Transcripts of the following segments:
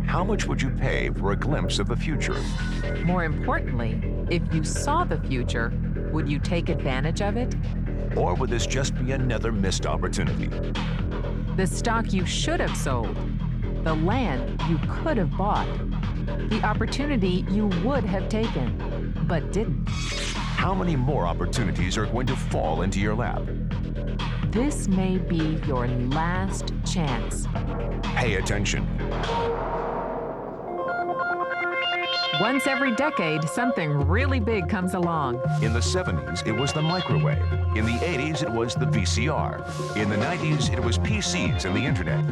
How much would you pay for a glimpse of the future? More importantly, if you saw the future, would you take advantage of it? Or would this just be another missed opportunity? The stock you should have sold, the land you could have bought, the opportunity you would have taken, but didn't. How many more opportunities are going to fall into your lap? This may be your last chance. Pay attention. Once every decade, something really big comes along. In the 70s, it was the microwave. In the 80s, it was the VCR. In the 90s, it was PCs and the internet.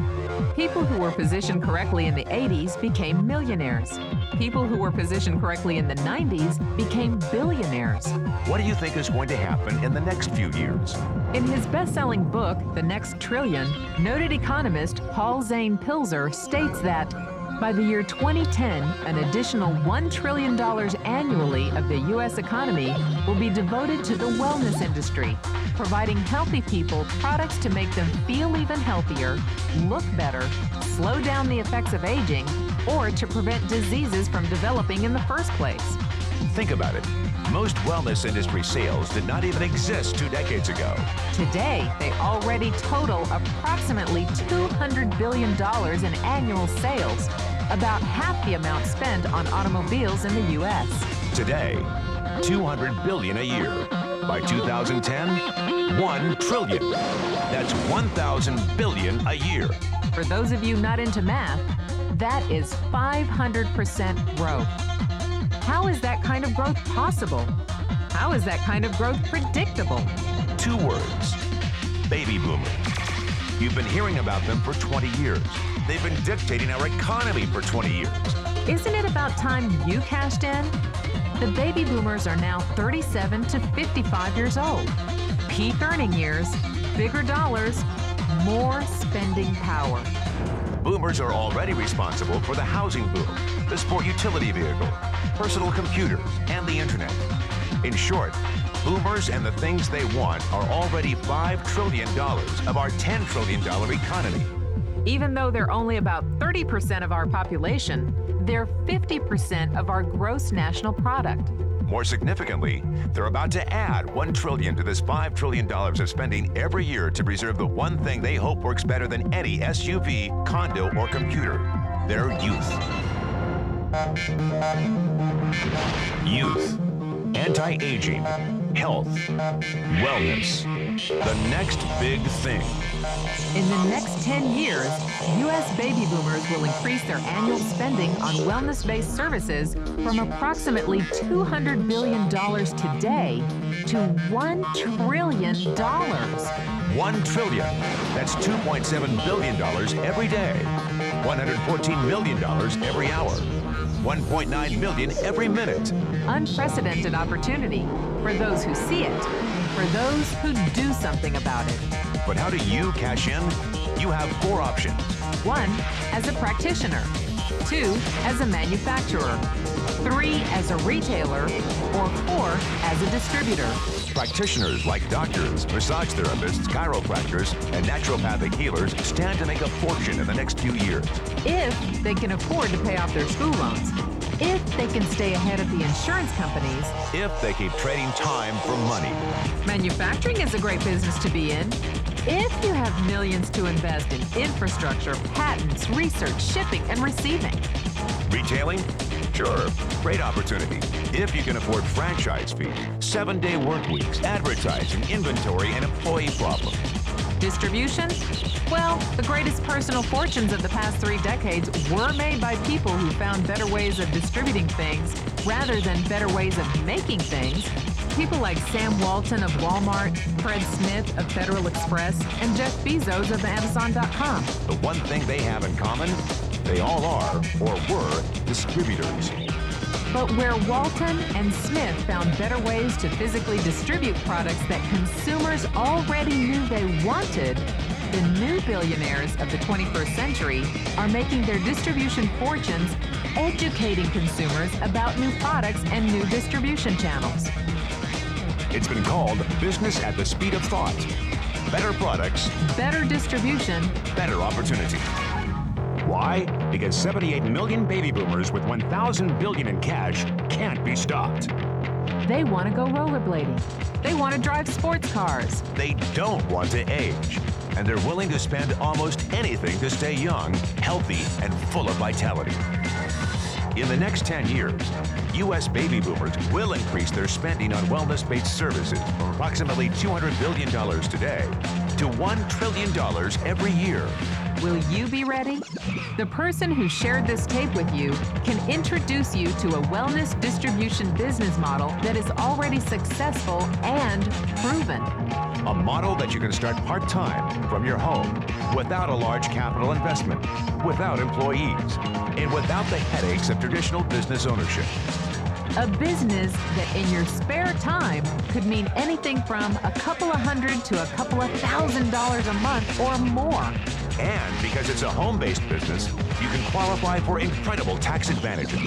People who were positioned correctly in the 80s became millionaires. People who were positioned correctly in the 90s became billionaires. What do you think is going to happen in the next few years? In his best-selling book, The Next Trillion, noted economist Paul Zane Pilzer states that by the year 2010, an additional $1 trillion annually of the U.S. economy will be devoted to the wellness industry, providing healthy people products to make them feel even healthier, look better, slow down the effects of aging, or to prevent diseases from developing in the first place. Think about it. Most wellness industry sales did not even exist 2 decades ago. Today, they already total approximately $200 billion in annual sales, about half the amount spent on automobiles in the U.S. Today, $200 billion a year. By 2010, $1 trillion. That's 1,000 billion a year. For those of you not into math, that is 500% growth. How is that kind of growth possible? How is that kind of growth predictable? 2 words: baby boomers. You've been hearing about them for 20 years. They've been dictating our economy for 20 years. Isn't it about time you cashed in? The baby boomers are now 37 to 55 years old. Peak earning years, bigger dollars, more spending power. Boomers are already responsible for the housing boom, the sport utility vehicle, personal computers, and the internet. In short, boomers and the things they want are already $5 trillion of our $10 trillion economy. Even though they're only about 30% of our population, they're 50% of our gross national product. More significantly, they're about to add $1 trillion to this $5 trillion of spending every year to preserve the one thing they hope works better than any SUV, condo, or computer: their youth. Youth, anti-aging, health, wellness. The next big thing. In the next 10 years, U.S. baby boomers will increase their annual spending on wellness-based services from approximately $200 billion today to $1 trillion. $1 trillion. That's $2.7 billion every day. $114 million every hour. $1.9 million every minute. Unprecedented opportunity for those who see it, for those who do something about it. But how do you cash in? You have 4 options. 1, as a practitioner. 2, as a manufacturer. 3, as a retailer. Or 4, as a distributor. Practitioners like doctors, massage therapists, chiropractors, and naturopathic healers stand to make a fortune in the next few years. If they can afford to pay off their school loans. If they can stay ahead of the insurance companies. If they keep trading time for money. Manufacturing is a great business to be in. If you have millions to invest in infrastructure, patents, research, shipping, and receiving. Retailing? Sure, great opportunity. If you can afford franchise fees, 7-day work weeks, advertising, inventory, and employee problems. Distribution? Well, the greatest personal fortunes of the past 3 decades were made by people who found better ways of distributing things rather than better ways of making things. People like Sam Walton of Walmart, Fred Smith of Federal Express, and Jeff Bezos of Amazon.com. The one thing they have in common, they all are, or were, distributors. But where Walton and Smith found better ways to physically distribute products that consumers already knew they wanted, the new billionaires of the 21st century are making their distribution fortunes educating consumers about new products and new distribution channels. It's been called business at the speed of thought. better products, better distribution, better opportunity. Why? Because 78 million baby boomers with $1,000 billion in cash can't be stopped. they want to go rollerblading. They want to drive sports cars. They don't want to age, and they're willing to spend almost anything to stay young, healthy, and full of vitality. In the next 10 years, U.S. baby boomers will increase their spending on wellness-based services from approximately $200 billion today to $1 trillion every year. Will you be ready? The person who shared this tape with you can introduce you to a wellness distribution business model that is already successful and proven. A model that you can start part-time from your home without a large capital investment, without employees, and without the headaches of traditional business ownership. A business that in your spare time could mean anything from a couple of hundred to a couple of $1,000s a month or more. And because it's a home-based business, you can qualify for incredible tax advantages.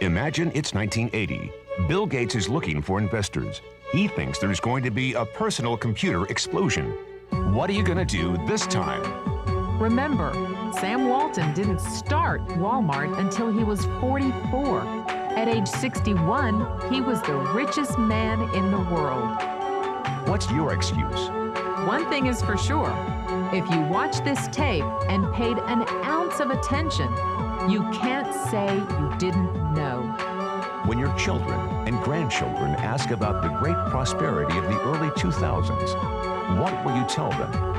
Imagine it's 1980. Bill Gates is looking for investors. He thinks there's going to be a personal computer explosion. What are you going to do this time? Remember, Sam Walton didn't start Walmart until he was 44. At age 61, he was the richest man in the world. What's your excuse? One thing is for sure, if you watch this tape and paid an ounce of attention, you can't say you didn't know. When your children and grandchildren ask about the great prosperity of the early 2000s, what will you tell them?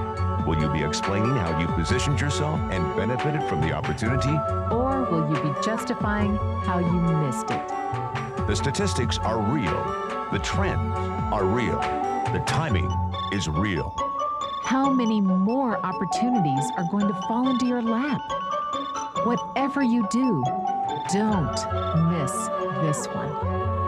Will you be explaining how you positioned yourself and benefited from the opportunity? Or will you be justifying how you missed it? The statistics are real. The trends are real. The timing is real. How many more opportunities are going to fall into your lap? Whatever you do, don't miss this one.